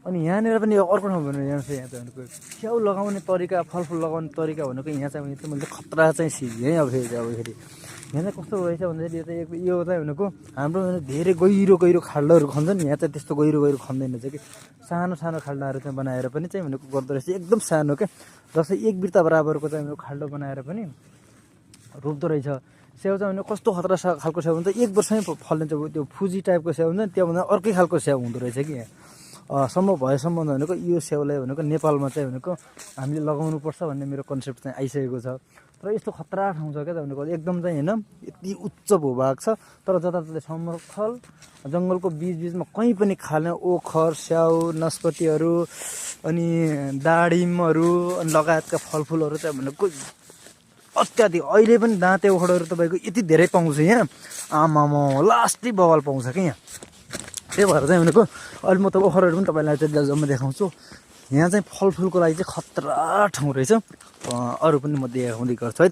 अनि यहाँनिर पनि अर्को ठाउँ भन्नु यहाँ चाहिँ भनेको स्याउ लगाउने तरिका फलफुल लगाउने तरिका भनेको यहाँ चाहिँ अब मैले खतरा चाहिँ सिकेँ है अब फेरि यहाँ चाहिँ कस्तो रहेछ भन्दाखेरि यो चाहिँ भनेको हाम्रो धेरै गहिरो गहिरो खाल्डोहरू खन्छ नि यहाँ चाहिँ त्यस्तो गहिरो गहिरो खन्दैन चाहिँ कि सानो सानो खाल्डाहरू चाहिँ बनाएर पनि चाहिँ भनेको गर्दो रहेछ एकदम सानो क्या जस्तै 1 बिर्ता बराबरको चाहिँ भनेको खाल्डो बनाएर पनि रोप्दो रहेछ स्याउ चाहिँ भने कस्तो खतरा खालको स्याउ हुन्छ 1 वर्षमै फल्ने त्यो फुजी टाइपको स्याउ हुन्छ नि त्योभन्दा अर्कै खालको स्याउ हुँदो रहेछ कि यहाँ सम्भव भएसम्म भनेको यो स्याउलाई भनेको नेपालमा चाहिँ भनेको हामीले लगाउनुपर्छ भन्ने मेरो कन्सेप्ट चाहिँ आइसकेको छ तर यस्तो खतरा ठाउँ छ क्या भनेको एकदम चाहिँ होइन यति उच्च भूभाग छ तर जताततै समथल जङ्गलको बिचमा कहीँ पनि खाने ओखर स्याउ नास्पतिहरू अनि दाडिमहरू अनि लगायतका फलफुलहरू चाहिँ भनेको अत्याधिक अहिले पनि दाँते ओखरहरू तपाईँको यति धेरै पाउँछ यहाँ आमामा लास्टै बवाल पाउँछ क्या यहाँ त्यही भएर चाहिँ भनेको अहिले म त ओखरहरू पनि तपाईँलाई चाहिँ जम्मा देखाउँछु यहाँ चाहिँ फलफुलको लागि चाहिँ खतरा ठाउँ रहेछ अरू पनि म देखाउँदै गर्छु है